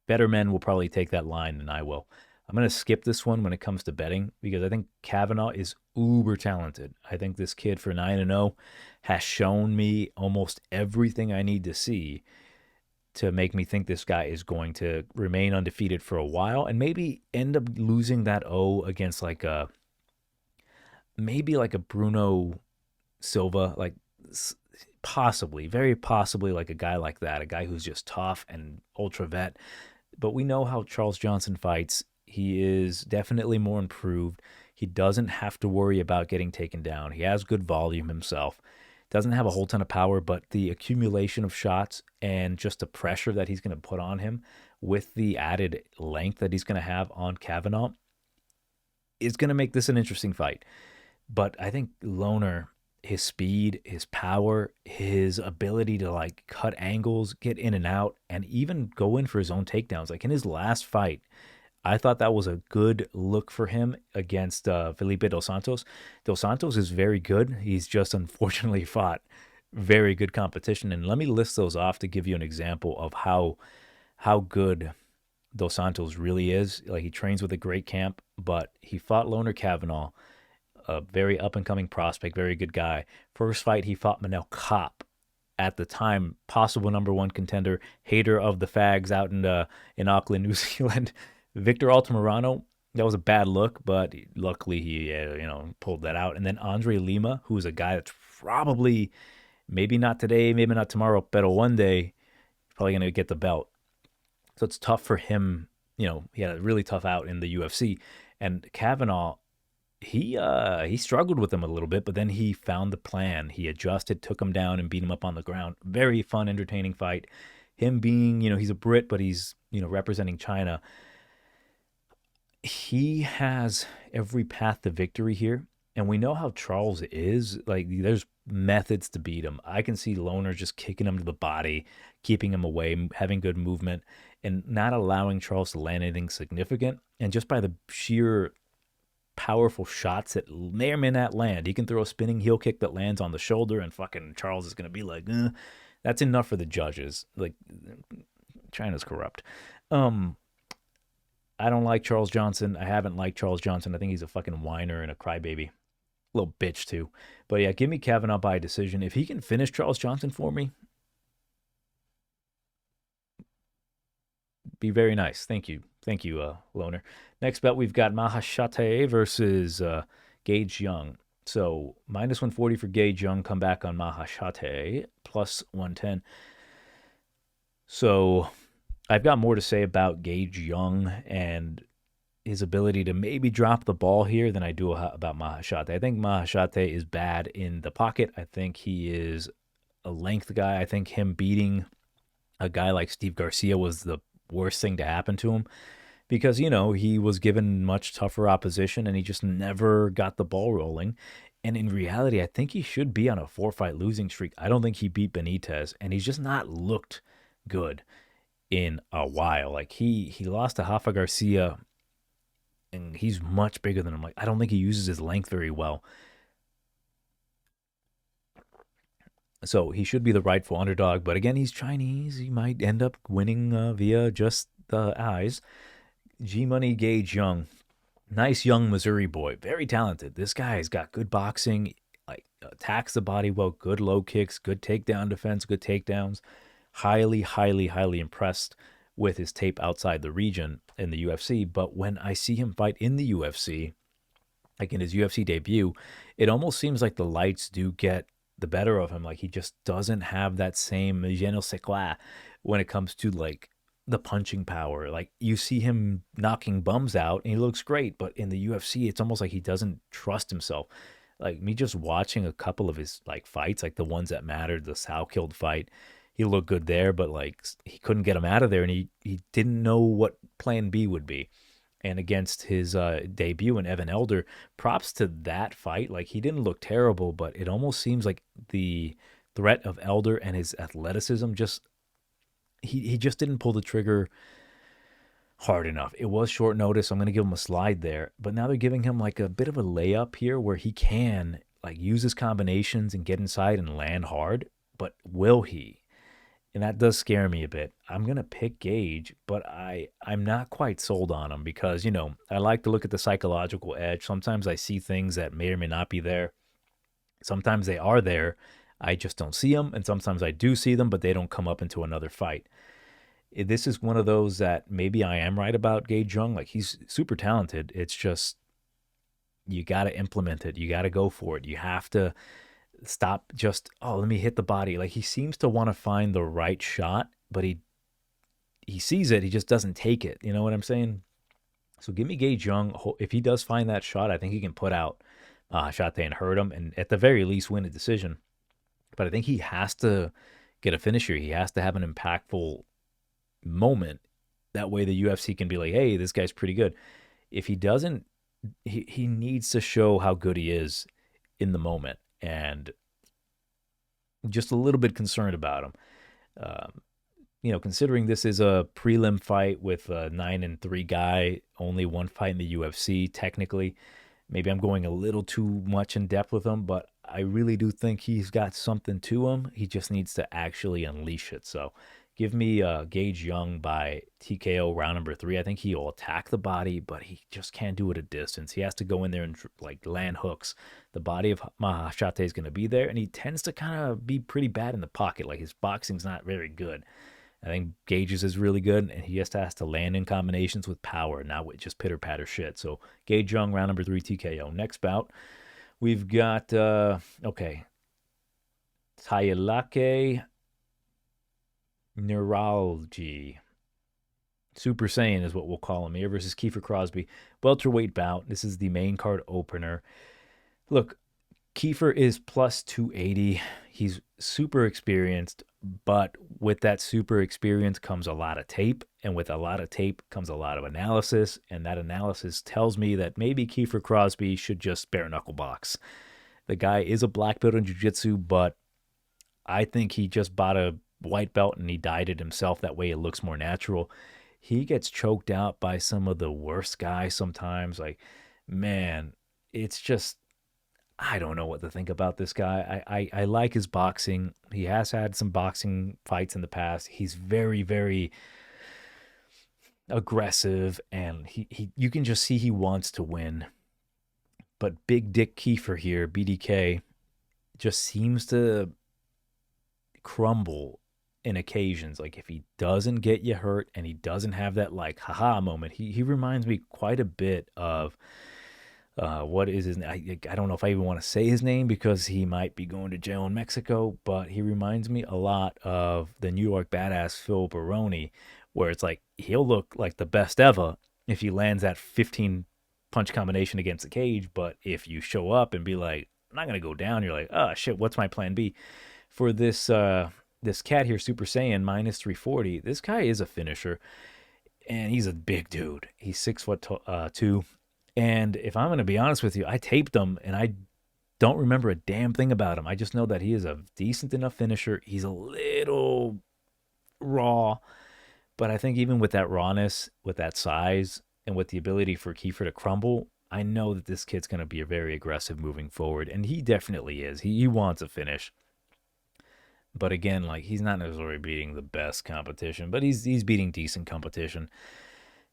better men will probably take that line than I will. I'm going to skip this one when it comes to betting, because I think Kavanagh is uber talented. I think this kid for 9-0 has shown me almost everything I need to see to make me think this guy is going to remain undefeated for a while and maybe end up losing that O against maybe like a Bruno Silva, like possibly, very possibly like a guy like that, a guy who's just tough and ultra vet. But we know how Charles Johnson fights. He is definitely more improved. He doesn't have to worry about getting taken down. He has good volume himself. Doesn't have a whole ton of power, but the accumulation of shots and just the pressure that he's going to put on him with the added length that he's going to have on Kavanagh is going to make this an interesting fight. But I think Loner, his speed, his power, his ability to cut angles, get in and out, and even go in for his own takedowns. Like in his last fight, I thought that was a good look for him against Felipe Dos Santos. Dos Santos is very good. He's just unfortunately fought very good competition. And let me list those off to give you an example of how good Dos Santos really is. Like, he trains with a great camp, but he fought Loner Kavanagh, a very up-and-coming prospect, very good guy. First fight, he fought Manel Kopp, at the time possible number one contender, hater of the fags out in Auckland, New Zealand. Victor Altamirano, that was a bad look, but luckily he pulled that out. And then Andre Lima, who's a guy that's probably Maybe not today, maybe not tomorrow, but one day, he's probably going to get the belt. So it's tough for him. He had a really tough out in the UFC. And Kavanagh, he struggled with him a little bit, but then he found the plan. He adjusted, took him down, and beat him up on the ground. Very fun, entertaining fight. Him being, he's a Brit, but he's, representing China. He has every path to victory here. And we know how Charles is. Like, there's methods to beat him. I can see Loner just kicking him to the body, keeping him away, having good movement, and not allowing Charles to land anything significant. And just by the sheer powerful shots that may or may not land, he can throw a spinning heel kick that lands on the shoulder, and fucking Charles is going to be like, that's enough for the judges. Like, China's corrupt. I don't like Charles Johnson. I haven't liked Charles Johnson. I think he's a fucking whiner and a crybaby. Little bitch too. But yeah, give me Kavanagh by decision. If he can finish Charles Johnson for me, be very nice. Thank you, Loner. Next bet, we've got Maheshate versus Gage Young. So minus 140 for Gage Young. Come back on Maheshate plus 110. So I've got more to say about Gage Young and his ability to maybe drop the ball here than I do about Maheshate. I think Maheshate is bad in the pocket. I think he is a length guy. I think him beating a guy like Steve Garcia was the worst thing to happen to him because, he was given much tougher opposition and he just never got the ball rolling. And in reality, I think he should be on a 4-fight losing streak. I don't think he beat Benitez, and he's just not looked good in a while. Like, he lost to Rafa Garcia, and he's much bigger than him. Like, I don't think he uses his length very well. So he should be the rightful underdog. But again, he's Chinese. He might end up winning via just the eyes. G-Money Gage Young. Nice young Missouri boy. Very talented. This guy has got good boxing. Like, attacks the body well. Good low kicks. Good takedown defense. Good takedowns. Highly, highly, highly impressed with his tape outside the region in the UFC. But when I see him fight in the UFC, like in his UFC debut, it almost seems like the lights do get the better of him. Like, he just doesn't have that same je ne sais quoi when it comes to like the punching power. Like, you see him knocking bums out and he looks great, but in the UFC, it's almost like he doesn't trust himself. Like, me just watching a couple of his like fights, like the ones that mattered, the Sal killed fight, he looked good there, but like he couldn't get him out of there, and he didn't know what plan B would be. And against his debut in Evan Elder, props to that fight. Like, he didn't look terrible, but it almost seems like the threat of Elder and his athleticism he just didn't pull the trigger hard enough. It was short notice. So I'm going to give him a slide there. But now they're giving him like a bit of a layup here where he can like use his combinations and get inside and land hard. But will he? And that does scare me a bit. I'm going to pick Gage, but I'm not quite sold on him because, I like to look at the psychological edge. Sometimes I see things that may or may not be there. Sometimes they are there. I just don't see them. And sometimes I do see them, but they don't come up into another fight. This is one of those that maybe I am right about Gage Young. Like, he's super talented. It's just, you got to implement it. You got to go for it. You have to stop just, let me hit the body. Like, he seems to want to find the right shot, but he sees it. He just doesn't take it. You know what I'm saying? So give me Gage Young. If he does find that shot, I think he can put out Maheshate and hurt him, and at the very least win a decision. But I think he has to get a finisher. He has to have an impactful moment. That way the UFC can be like, hey, this guy's pretty good. If he doesn't, he needs to show how good he is in the moment. And just a little bit concerned about him. Considering this is a prelim fight with a 9-3 guy, only one fight in the UFC, technically, maybe I'm going a little too much in depth with him, but I really do think he's got something to him. He just needs to actually unleash it. So give me Gage Young by TKO round number 3. I think he'll attack the body, but he just can't do it at distance. He has to go in there and like land hooks. The body of Maheshate is going to be there, and he tends to kind of be pretty bad in the pocket. Like, his boxing's not very good. I think Gage's is really good, and he just has to land in combinations with power, not with just pitter-patter shit. So Gage Young, round number 3, TKO. Next bout, we've got, Tyalake Nueraji. Super Saiyan is what we'll call him here versus Kiefer Crosbie. Welterweight bout. This is the main card opener. Look, Kiefer is plus 280. He's super experienced, but with that super experience comes a lot of tape. And with a lot of tape comes a lot of analysis. And that analysis tells me that maybe Kiefer Crosbie should just bare knuckle box. The guy is a black belt in jiu-jitsu, but I think he just bought a white belt and he dyed it himself. That way it looks more natural. He gets choked out by some of the worst guys sometimes. Like, man, it's just, I don't know what to think about this guy. I like his boxing. He has had some boxing fights in the past. He's very, very aggressive, and he you can just see he wants to win. But Big Dick Kiefer here, BDK, just seems to crumble in occasions. Like if he doesn't get you hurt and he doesn't have that like haha moment, he reminds me quite a bit of what is his name? I don't know if I even want to say his name because he might be going to jail in Mexico, but he reminds me a lot of the New York badass Phil Baroni, where it's like he'll look like the best ever if he lands that 15 punch combination against the cage, but if you show up and be like, I'm not gonna go down, you're like, oh shit, what's my plan B? For this cat here, Super Saiyan minus 340, this guy is a finisher, and he's a big dude. He's 6'2". And if I'm going to be honest with you, I taped him and I don't remember a damn thing about him. I just know that he is a decent enough finisher. He's a little raw, but I think even with that rawness, with that size, and with the ability for Kiefer to crumble, I know that this kid's going to be very aggressive moving forward. And he definitely is. He wants a finish. But again, like he's not necessarily beating the best competition, but he's beating decent competition.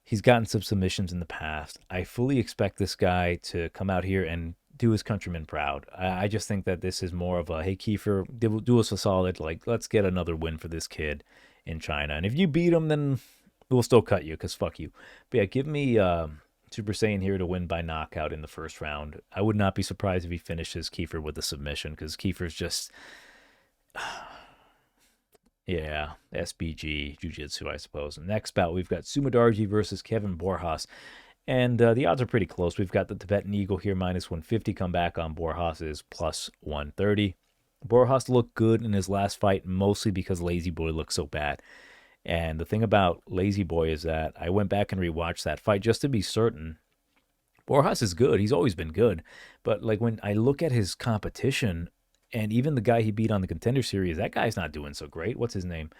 He's gotten some submissions in the past. I fully expect this guy to come out here and do his countrymen proud. I just think that this is more of a, hey, Kiefer, do us a solid. Like, let's get another win for this kid in China. And if you beat him, then we'll still cut you because fuck you. But yeah, give me Super Saiyan here to win by knockout in the first round. I would not be surprised if he finishes Kiefer with a submission because Kiefer's just... Yeah, SBG Jiu-Jitsu, I suppose. Next bout, we've got Sumadarji versus Kevin Borjas. And the odds are pretty close. We've got the Tibetan Eagle here, minus 150. Come back on Borjas is plus 130. Borjas looked good in his last fight, mostly because Lazy Boy looked so bad. And the thing about Lazy Boy is that I went back and rewatched that fight just to be certain. Borjas is good. He's always been good. But like when I look at his competition... And even the guy he beat on the Contender Series, that guy's not doing so great. What's his name?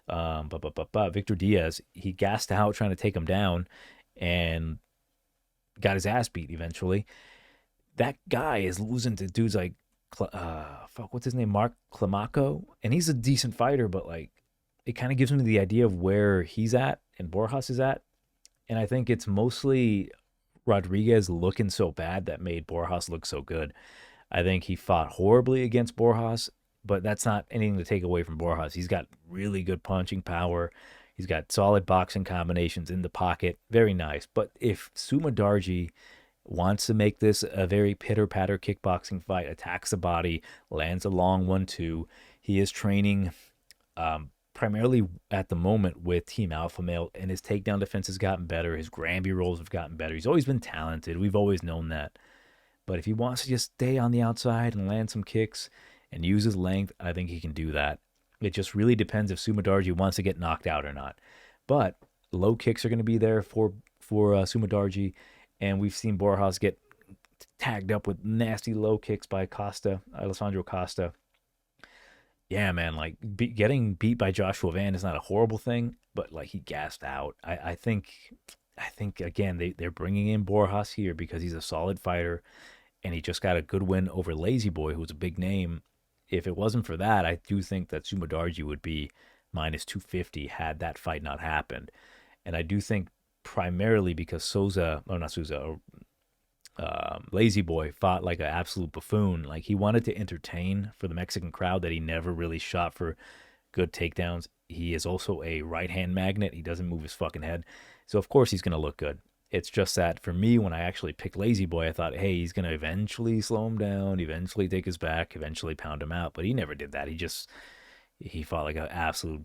Victor Diaz. He gassed out trying to take him down and got his ass beat eventually. That guy is losing to dudes like, what's his name? Mark Climaco. And he's a decent fighter, but like it kind of gives me the idea of where he's at and Borjas is at. And I think it's mostly Rodriguez looking so bad that made Borjas look so good. I think he fought horribly against Borjas, but that's not anything to take away from Borjas. He's got really good punching power. He's got solid boxing combinations in the pocket. Very nice. But if Sumadarji wants to make this a very pitter-patter kickboxing fight, attacks the body, lands a long 1-2, he is training primarily at the moment with Team Alpha Male, and his takedown defense has gotten better. His Granby rolls have gotten better. He's always been talented. We've always known that. But if he wants to just stay on the outside and land some kicks and use his length, I think he can do that. It just really depends if Sumadarji wants to get knocked out or not. But low kicks are going to be there for Sumadarji, and we've seen Borjas get tagged up with nasty low kicks by Alessandro Costa. Yeah, man, like getting beat by Joshua Van is not a horrible thing, but like he gassed out. I think again they're bringing in Borjas here because he's a solid fighter, and he just got a good win over Lazy Boy, who's a big name. If it wasn't for that, I do think that Sumadarji would be minus 250 had that fight not happened. And I do think primarily because Lazy Boy fought like an absolute buffoon. Like he wanted to entertain for the Mexican crowd that he never really shot for good takedowns. He is also a right-hand magnet. He doesn't move his fucking head. So, of course, he's going to look good. It's just that for me, when I actually picked Lazy Boy, I thought, hey, he's going to eventually slow him down, eventually take his back, eventually pound him out. But he never did that. He fought like an absolute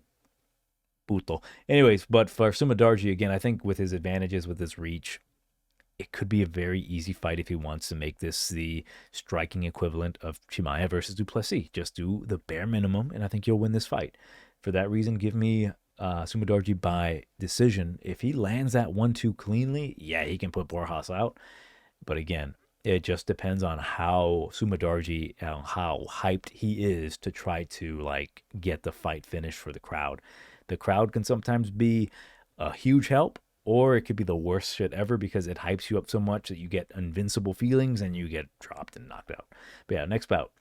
puto. Anyways, but for Sumadarji, again, I think with his advantages, with his reach, it could be a very easy fight if he wants to make this the striking equivalent of Chimaev versus Duplessis. Just do the bare minimum, and I think you'll win this fight. For that reason, give me Sumadarji by decision. If he lands that 1-2 cleanly, yeah, he can put Borjas out. But again, it just depends on how Sumadarji, how hyped he is to try to like get the fight finished for the crowd. The crowd can sometimes be a huge help, or it could be the worst shit ever because it hypes you up so much that you get invincible feelings and you get dropped and knocked out. But yeah, next bout.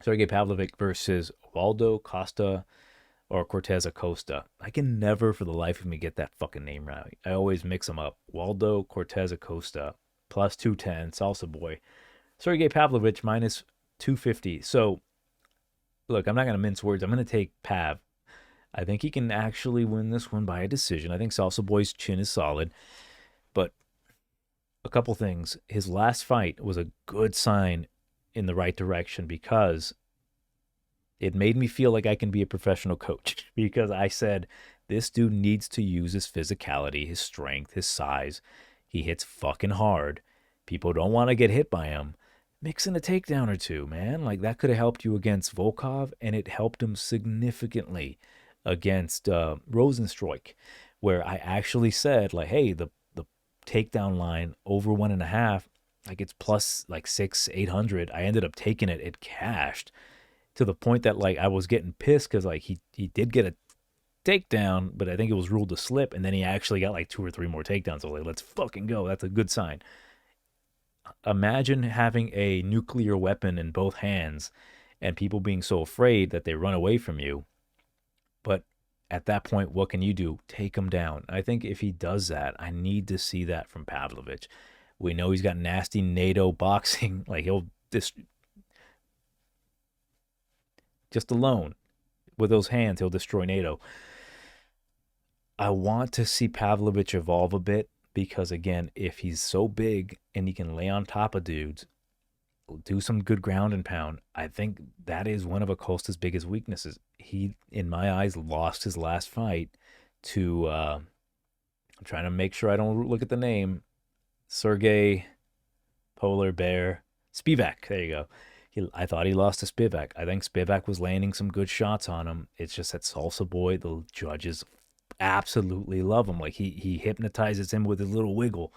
Sergey Pavlovich versus Waldo Costa or Cortes Acosta. I can never for the life of me get that fucking name right. I always mix them up. Waldo Cortes Acosta, plus 210, Salsa Boy. Sergey Pavlovich, minus 250. So, look, I'm not going to mince words. I'm going to take Pav. I think he can actually win this one by a decision. I think Salsa Boy's chin is solid. But a couple things. His last fight was a good sign in the right direction because it made me feel like I can be a professional coach. Because I said, this dude needs to use his physicality, his strength, his size. He hits fucking hard. People don't want to get hit by him. Mix in a takedown or two, man. Like, that could have helped you against Volkov, and it helped him significantly against Rosenstruik, where I actually said, like, hey, the takedown line over 1.5, like, it's plus like 800. I ended up taking it. It cashed to the point that, like, I was getting pissed because, like, he did get a takedown, but I think it was ruled a slip, and then he actually got like 2 or 3 more takedowns. So, like, let's fucking go. That's a good sign. Imagine having a nuclear weapon in both hands and people being so afraid that they run away from you. But at that point, what can you do? Take him down. I think if he does that, I need to see that from Pavlovich. We know he's got nasty NATO boxing. Like, he'll just alone with those hands, he'll destroy NATO. I want to see Pavlovich evolve a bit because, again, if he's so big and he can lay on top of dudes, do some good ground and pound, I think that is one of Acosta's biggest weaknesses. He, in my eyes, lost his last fight to, I'm trying to make sure I don't look at the name, Sergey Polar Bear Spivak. There you go. I thought he lost to Spivak. I think Spivak was landing some good shots on him. It's just that Salsa Boy, the judges absolutely love him. Like, he hypnotizes him with his little wiggle.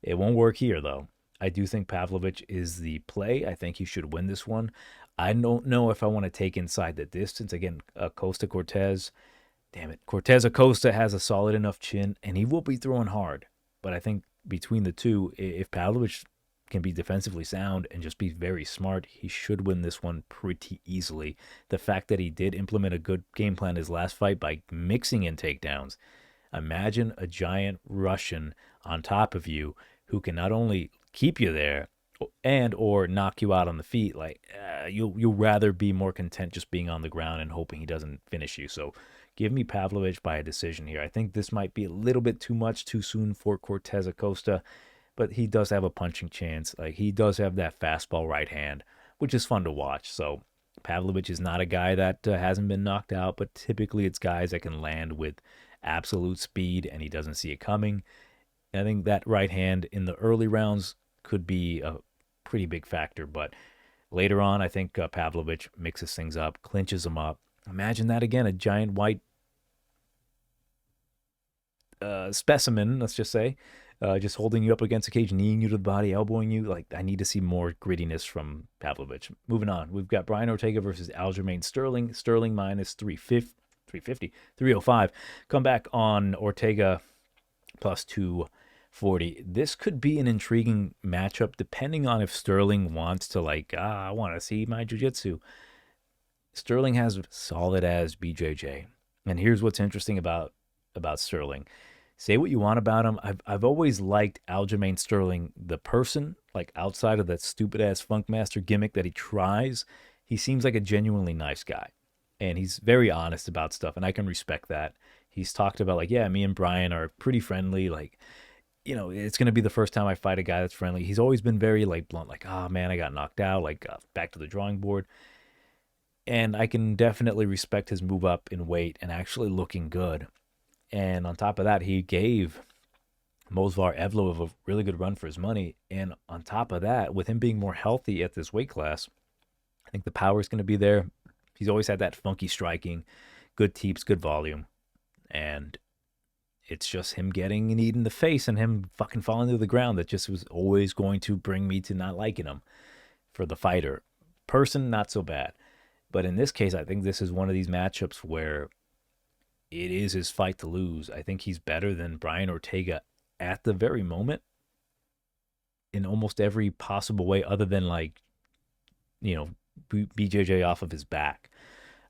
It won't work here, though. I do think Pavlovich is the play. I think he should win this one. I don't know if I want to take inside the distance. Again, Acosta Cortes. Damn it. Cortes Acosta has a solid enough chin, and he will be throwing hard. But I think between the two, if Pavlovich can be defensively sound and just be very smart, he should win this one pretty easily. The fact that he did implement a good game plan his last fight by mixing in takedowns. Imagine a giant Russian on top of you who can not only keep you there and or knock you out on the feet. Like, you'll rather be more content just being on the ground and hoping he doesn't finish you. So give me Pavlovich by a decision here. I think this might be a little bit too much too soon for Cortes Acosta, but he does have a punching chance. Like, he does have that fastball right hand, which is fun to watch. So Pavlovich is not a guy that hasn't been knocked out, but typically it's guys that can land with absolute speed and he doesn't see it coming. And I think that right hand in the early rounds could be a pretty big factor, but later on, I think Pavlovich mixes things up, clinches him up. Imagine that again, a giant white specimen, let's just say, just holding you up against the cage, kneeing you to the body, elbowing you. Like, I need to see more grittiness from Pavlovich. Moving on, we've got Brian Ortega versus Aljamain Sterling. Sterling minus 350, 305. Come back on Ortega plus 240. This could be an intriguing matchup depending on if Sterling wants to, like, I want to see my jiu-jitsu. Sterling has solid as BJJ. And here's what's interesting about Sterling. Say what you want about him. I've always liked Aljamain Sterling, the person, like, outside of that stupid-ass Funkmaster gimmick that he tries. He seems like a genuinely nice guy. And he's very honest about stuff, and I can respect that. He's talked about, like, yeah, me and Brian are pretty friendly. Like, it's going to be the first time I fight a guy that's friendly. He's always been very like blunt, like, oh man, I got knocked out, like back to the drawing board. And I can definitely respect his move up in weight and actually looking good. And on top of that, he gave Movsar Evloev a really good run for his money. And on top of that, with him being more healthy at this weight class, I think the power is going to be there. He's always had that funky striking, good teeps, good volume. And it's just him getting kneed in the face and him fucking falling to the ground that just was always going to bring me to not liking him for the fighter. Person, not so bad. But in this case, I think this is one of these matchups where it is his fight to lose. I think he's better than Brian Ortega at the very moment in almost every possible way other than like, BJJ off of his back.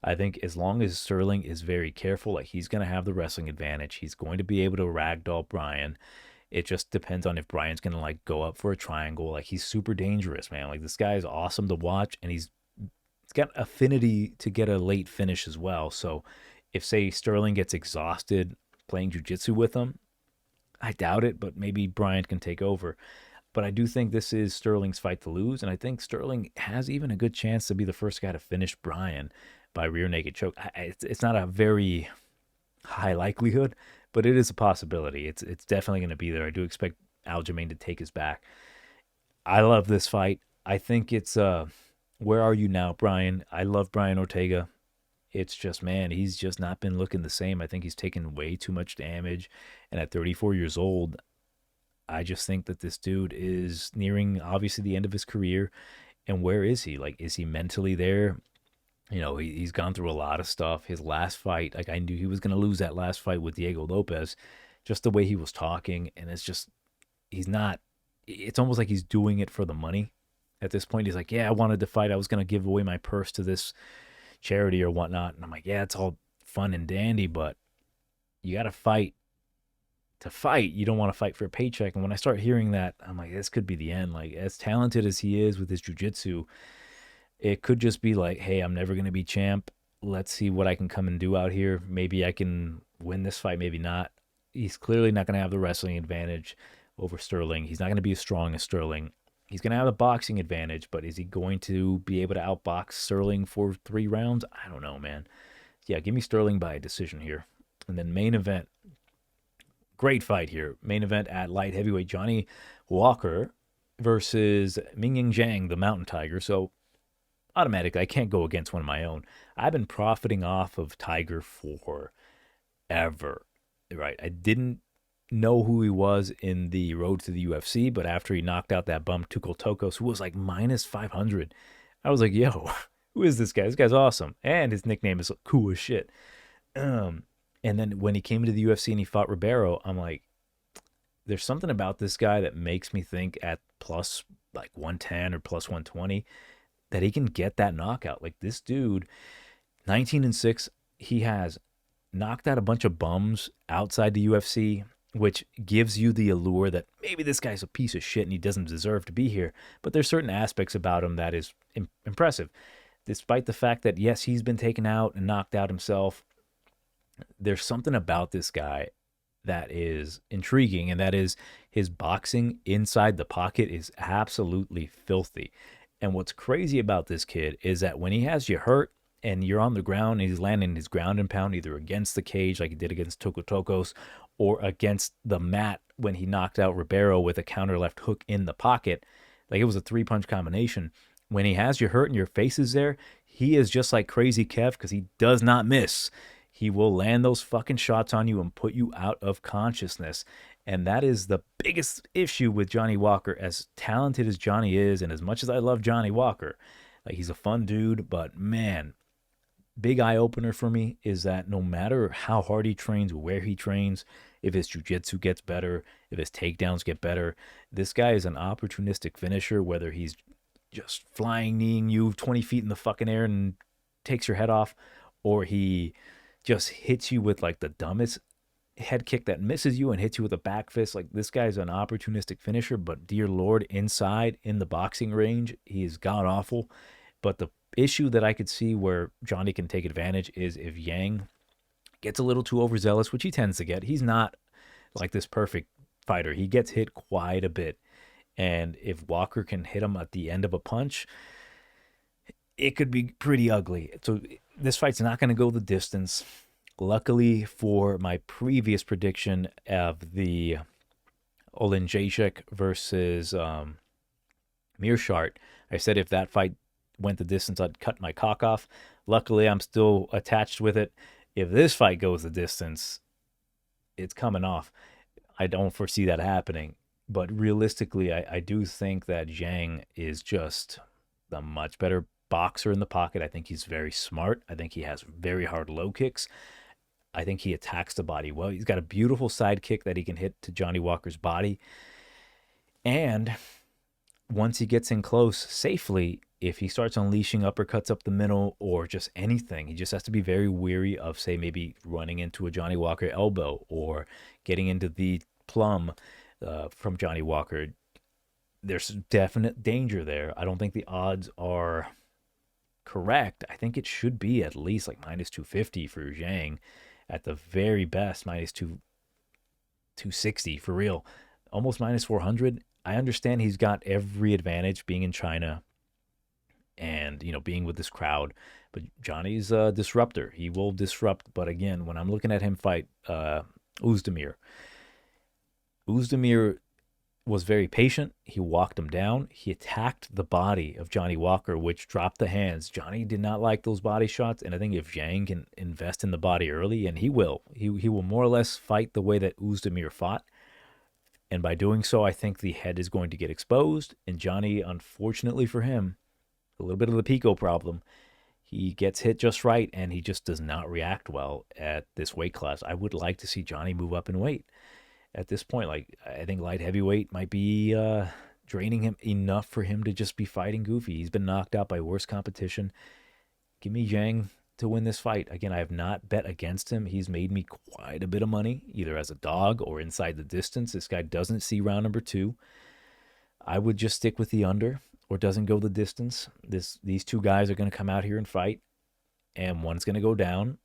I think as long as Streling is very careful, like he's going to have the wrestling advantage. He's going to be able to ragdoll Brian. It just depends on if Brian's going to like go up for a triangle. Like he's super dangerous, man. Like this guy is awesome to watch, and he's got affinity to get a late finish as well. So if say Streling gets exhausted playing jiu-jitsu with him, I doubt it, but maybe Brian can take over. But I do think this is Sterling's fight to lose, and I think Streling has even a good chance to be the first guy to finish Brian by rear naked choke. It's not a very high likelihood, but it is a possibility. It's definitely going to be there. I do expect Aljamain to take his back. I love this fight. I think it's where are you now, Brian? I love Brian Ortega. It's just, man, he's just not been looking the same. I think he's taken way too much damage, and at 34 years old, I just think that this dude is nearing obviously the end of his career. And where is he? Like, is he mentally there? He's gone through a lot of stuff. His last fight, like I knew he was going to lose that last fight with Diego Lopez, just the way he was talking. And it's just, it's almost like he's doing it for the money. At this point, he's like, yeah, I wanted to fight. I was going to give away my purse to this charity or whatnot. And I'm like, yeah, it's all fun and dandy, but you got to fight to fight. You don't want to fight for a paycheck. And when I start hearing that, I'm like, this could be the end. Like, as talented as he is with his jiu-jitsu, it could just be like, hey, I'm never going to be champ. Let's see what I can come and do out here. Maybe I can win this fight, maybe not. He's clearly not going to have the wrestling advantage over Streling. He's not going to be as strong as Streling. He's going to have the boxing advantage, but is he going to be able to outbox Streling for 3 rounds? I don't know, man. Yeah, give me Streling by a decision here. And then main event. Great fight here. Main event at light heavyweight, Johnny Walker versus Mingying Zhang, the Mountain Tiger. So automatically, I can't go against one of my own. I've been profiting off of Tiger forever, right? I didn't know who he was in the road to the UFC, but after he knocked out that bum Tuchel Tokos, who was like minus 500, I was like, yo, who is this guy? This guy's awesome. And his nickname is cool as shit. And then when he came into the UFC and he fought Ribeiro, I'm like, there's something about this guy that makes me think at plus like 110 or plus 120 that he can get that knockout. Like this dude, 19-6, he has knocked out a bunch of bums outside the UFC, which gives you the allure that maybe this guy's a piece of shit and he doesn't deserve to be here. But there's certain aspects about him that is impressive. Despite the fact that, yes, he's been taken out and knocked out himself, there's something about this guy that is intriguing, and that is his boxing inside the pocket is absolutely filthy. And what's crazy about this kid is that when he has you hurt and you're on the ground and he's landing his ground and pound either against the cage like he did against Tuchel Tokos or against the mat when he knocked out Ribeiro with a counter left hook in the pocket, like it was a 3-punch combination. When he has you hurt and your face is there, he is just like Crazy Kev because he does not miss. He will land those fucking shots on you and put you out of consciousness. And that is the biggest issue with Johnny Walker. As talented as Johnny is, and as much as I love Johnny Walker, like he's a fun dude, but man, big eye opener for me is that no matter how hard he trains, where he trains, if his jiu-jitsu gets better, if his takedowns get better, this guy is an opportunistic finisher, whether he's just flying kneeing you 20 feet in the fucking air and takes your head off, or he just hits you with like the dumbest head kick that misses you and hits you with a back fist. Like this guy's an opportunistic finisher, but dear Lord, inside in the boxing range, he is god awful. But the issue that I could see where Johnny can take advantage is if Yang gets a little too overzealous, which he tends to get. He's not like this perfect fighter. He gets hit quite a bit. And if Walker can hit him at the end of a punch, it could be pretty ugly. So this fight's not going to go the distance. Luckily for my previous prediction of the Olenjacek versus Mearshart, I said if that fight went the distance, I'd cut my cock off. Luckily, I'm still attached with it. If this fight goes the distance, it's coming off. I don't foresee that happening. But realistically, I do think that Zhang is just the much better boxer in the pocket. I think he's very smart. I think he has very hard low kicks. I think he attacks the body well. He's got a beautiful side kick that he can hit to Johnny Walker's body. And once he gets in close safely, if he starts unleashing uppercuts up the middle or just anything, he just has to be very wary of, say, maybe running into a Johnny Walker elbow or getting into the plum from Johnny Walker. There's definite danger there. I don't think the odds are correct. I think it should be at least like minus 250 for Zhang. At the very best, minus 260 for real. Almost minus 400. I understand he's got every advantage being in China and, you know, being with this crowd. But Johnny's a disruptor. He will disrupt. But again, when I'm looking at him fight Oezdemir was very patient. He walked him down. He attacked the body of Johnny Walker, which dropped the hands. Johnny did not like those body shots, and I think if Zhang can invest in the body early, and he will more or less fight the way that Oezdemir fought. And by doing so, I think the head is going to get exposed. And Johnny, unfortunately for him, a little bit of the Pico problem. He gets hit just right, and he just does not react well at this weight class. I would like to see Johnny move up in weight. At this point, like, I think light heavyweight might be draining him enough for him to just be fighting goofy. He's been knocked out by worse competition. Give me Zhang to win this fight. Again, I have not bet against him. He's made me quite a bit of money, either as a dog or inside the distance. This guy doesn't see round number 2. I would just stick with the under or doesn't go the distance. These two guys are going to come out here and fight, and one's going to go down.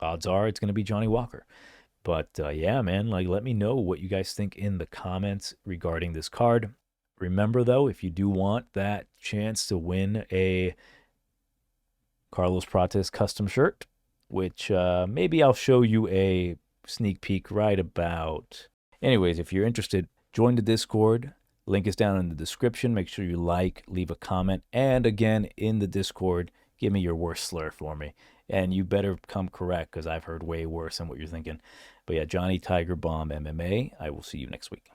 Odds are it's going to be Johnny Walker. But yeah, man, like, let me know what you guys think in the comments regarding this card. Remember, though, if you do want that chance to win a Carlos Prates custom shirt, which maybe I'll show you a sneak peek right about. Anyways, if you're interested, join the Discord. Link is down in the description. Make sure you like, leave a comment, and again, in the Discord, give me your worst slur for me. And you better come correct, because I've heard way worse than what you're thinking. But yeah, Johnny Tigerbomb MMA. I will see you next week.